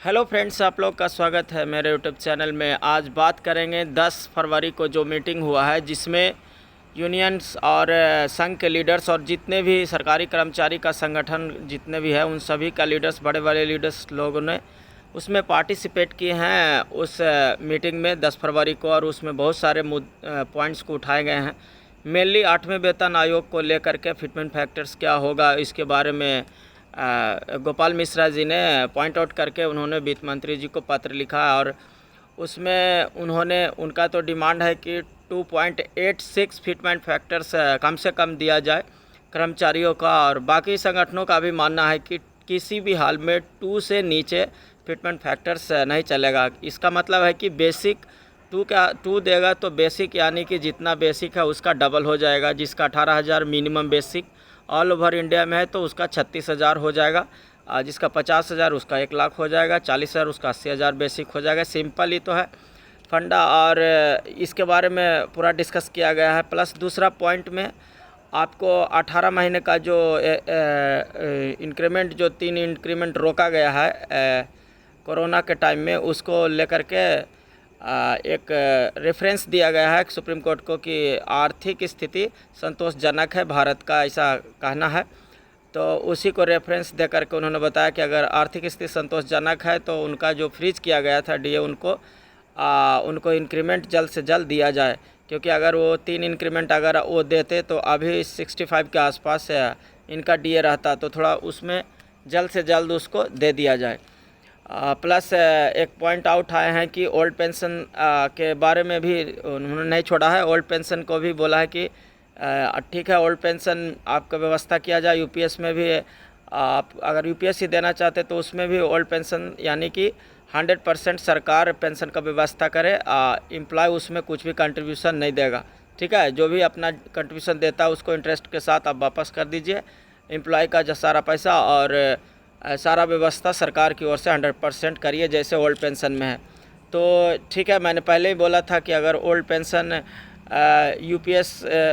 Hello friends, आप लोग का स्वागत है मेरे यूट्यूब चैनल में। आज बात करेंगे 10 फरवरी को जो मीटिंग हुआ है, जिसमें यूनियंस और संघ के लीडर्स और जितने भी सरकारी कर्मचारी का संगठन जितने भी है उन सभी का लीडर्स, बड़े बड़े लीडर्स लोगों ने उसमें पार्टिसिपेट किए हैं उस मीटिंग में 10 फरवरी को। और उसमें बहुत सारे पॉइंट्स को उठाए गए हैं। मेनली 8वें वेतन आयोग को लेकर के फिटमेंट फैक्टर्स क्या होगा इसके बारे में गोपाल मिश्रा जी ने पॉइंट आउट करके उन्होंने वित्त मंत्री जी को पत्र लिखा। और उसमें उनका तो डिमांड है कि 2.86 फिटमेंट फैक्टर्स कम से कम दिया जाए कर्मचारियों का। और बाकी संगठनों का भी मानना है कि किसी भी हाल में 2 से नीचे फिटमेंट फैक्टर्स नहीं चलेगा। इसका मतलब है कि बेसिक 2 देगा तो बेसिक यानी कि जितना बेसिक है उसका डबल हो जाएगा। जिसका 18,000 minimum basic all over India में है तो उसका 36,000 हो जाएगा। जिसका 50,000 उसका 1 लाख हो जाएगा। 40,000 उसका 80,000 बेसिक हो जाएगा। सिंपल ही तो है फंडा। और इसके बारे में पूरा डिस्कस किया गया है। प्लस दूसरा पॉइंट में आपको 18 महीने का जो इंक्रीमेंट, जो 3 इंक्रीमेंट रोका गया है कोरोना के टाइम में, उसको लेकर के एक रेफरेंस दिया गया है सुप्रीम कोर्ट को कि आर्थिक स्थिति संतोषजनक है, भारत का ऐसा कहना है। तो उसी को रेफरेंस दे करके उन्होंने बताया कि अगर आर्थिक स्थिति संतोषजनक है तो उनका जो फ्रीज किया गया था डीए, उनको इंक्रीमेंट जल्द से जल्द दिया जाए। क्योंकि अगर वो 3 इंक्रीमेंट अगर वो देते तो अभी 65 के आसपास इनका डीए रहता, तो थोड़ा उसमें जल्द से जल्द उसको दे दिया जाए। प्लस एक पॉइंट आउट आए हैं कि ओल्ड पेंशन के बारे में भी उन्होंने नहीं छोड़ा है। ओल्ड पेंशन को भी बोला है कि ठीक है, ओल्ड पेंशन आपका व्यवस्था किया जाए। यूपीएस में भी आप अगर यूपीएससी देना चाहते तो उसमें भी ओल्ड पेंशन यानी कि 100% सरकार पेंशन का व्यवस्था करे। एम्प्लॉय उसमें कुछ भी कंट्रीब्यूशन नहीं देगा। ठीक है, जो भी अपना कंट्रीब्यूशन देता है उसको इंटरेस्ट के साथ आप वापस कर दीजिए एम्प्लॉय का जो सारा पैसा। और सारा व्यवस्था सरकार की ओर से 100% करिए जैसे ओल्ड पेंशन में है। तो ठीक है, मैंने पहले ही बोला था कि अगर ओल्ड पेंशन यूपीएस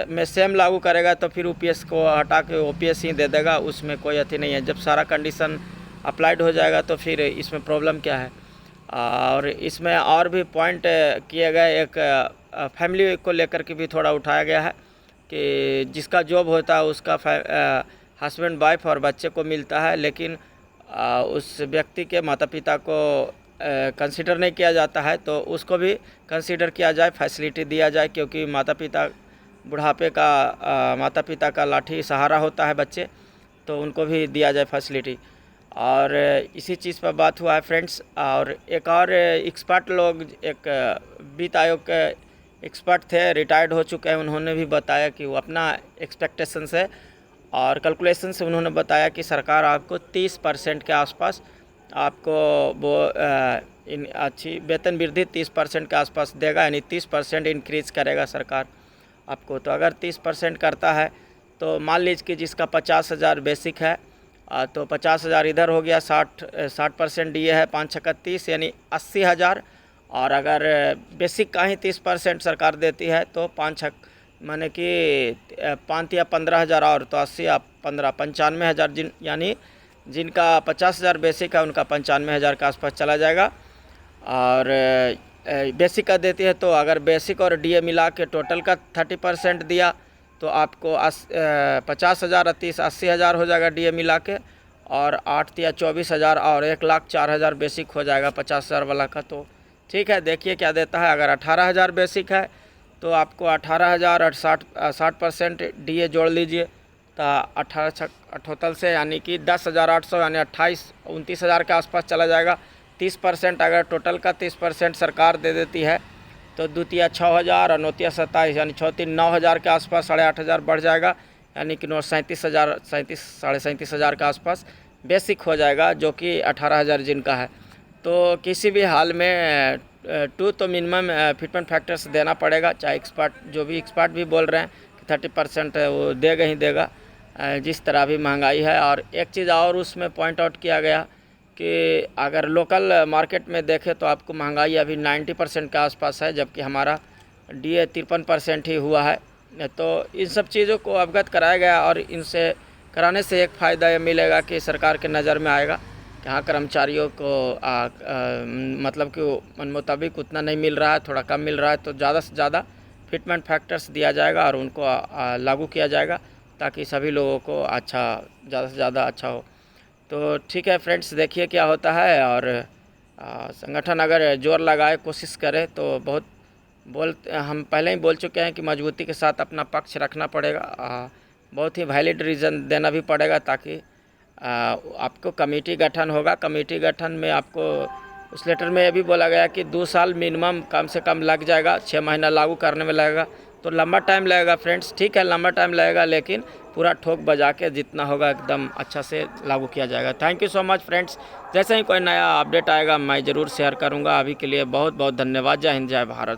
में सेम लागू करेगा तो फिर यूपीएस को हटा के ओपीएस ही दे देगा, उसमें कोई अथी नहीं है। जब सारा कंडीशन अप्लाइड हो जाएगा तो फिर इसमें प्रॉब्लम क्या है। और इसमें और भी पॉइंट किए गए। एक फैमिली को लेकर के भी थोड़ा उठाया गया है कि जिसका जॉब होता है उसका हस्बैंड वाइफ और बच्चे को मिलता है, लेकिन उस व्यक्ति के माता पिता को कंसीडर नहीं किया जाता है, तो उसको भी कंसीडर किया जाए, फैसिलिटी दिया जाए। क्योंकि बुढ़ापे का माता पिता का लाठी सहारा होता है बच्चे, तो उनको भी दिया जाए फैसिलिटी। और इसी चीज़ पर बात हुआ है फ्रेंड्स। और एक और एक्सपर्ट लोग, एक वित्त आयोग के एक्सपर्ट थे, रिटायर्ड हो चुके हैं, उन्होंने भी बताया कि वो अपना एक्सपेक्टेशन से और कैलकुलेशन से उन्होंने बताया कि सरकार आपको 30% के आसपास आपको वो अच्छी वेतन वृद्धि 30% के आसपास देगा। यानी 30% इंक्रीज़ करेगा सरकार आपको। तो अगर 30% करता है तो मान लीजिए कि जिसका 50,000 बेसिक है तो 50,000 इधर हो गया, 60% डीए है, 5 छक्का 30 यानी 80,000। और अगर बेसिक का ही 30% सरकार देती है तो 5 माने कि 5 या 15,000 और तो 80 या 15 95,000 यानी जिनका 50,000 बेसिक है उनका 95,000 के आसपास चला जाएगा। और बेसिक का देती है तो अगर बेसिक और डीए मिला के टोटल का 30% दिया तो आपको 50,000 30 80,000 हो जाएगा डीए मिला के। और 8 या 24,000 और 1,04,000 बेसिक हो जाएगा 50,000 वाला का। तो ठीक है, देखिए क्या देता है। अगर 18,000 बेसिक है तो आपको 18,000 और 60% डीए जोड़ लीजिए तो 18 से यानी कि 10,800 यानी 29,000 के आसपास चला जाएगा। 30% अगर टोटल का 30% सरकार दे देती है तो द्वितीय 6,000 और नौतिया 27 यानी 9,000 के आसपास 8,500 बढ़ जाएगा। यानी कि 37,000 साढ़े 37,000 के आसपास बेसिक हो जाएगा, जो कि 18,000 जिनका है। तो किसी भी हाल में 2 तो मिनिमम फिटमेंट फैक्टर्स देना पड़ेगा। चाहे एक्सपर्ट भी बोल रहे हैं कि 30% वो देगा ही देगा, जिस तरह भी महंगाई है। और एक चीज़ और उसमें पॉइंट आउट किया गया कि अगर लोकल मार्केट में देखें तो आपको महंगाई अभी 90% के आसपास है, जबकि हमारा डीए 53% ही हुआ है। तो इन सब चीज़ों को अवगत कराया गया और इनसे कराने से एक फ़ायदा ये मिलेगा कि सरकार के नज़र में आएगा यहाँ कर्मचारियों को मतलब कि मन मुताबिक उतना नहीं मिल रहा है, थोड़ा कम मिल रहा है, तो ज़्यादा से ज़्यादा फिटमेंट फैक्टर्स दिया जाएगा और उनको लागू किया जाएगा ताकि सभी लोगों को अच्छा, ज़्यादा से ज़्यादा अच्छा हो। तो ठीक है फ्रेंड्स, देखिए क्या होता है। और संगठन अगर जोर लगाए, कोशिश करे तो बहुत हम पहले ही बोल चुके हैं कि मजबूती के साथ अपना पक्ष रखना पड़ेगा, बहुत ही वैलिड रीज़न देना भी पड़ेगा ताकि आपको कमेटी गठन होगा। कमेटी गठन में आपको उस लेटर में ये भी बोला गया कि 2 साल मिनिमम कम से कम लग जाएगा, 6 महीना लागू करने में लगेगा, तो लंबा टाइम लगेगा फ्रेंड्स। ठीक है, लंबा टाइम लगेगा, लेकिन पूरा ठोक बजा के जितना होगा एकदम अच्छा से लागू किया जाएगा। Thank you so much friends. जैसे ही कोई नया अपडेट आएगा मैं ज़रूर शेयर करूँगा। अभी के लिए बहुत बहुत धन्यवाद। जय हिंद, जय भारत।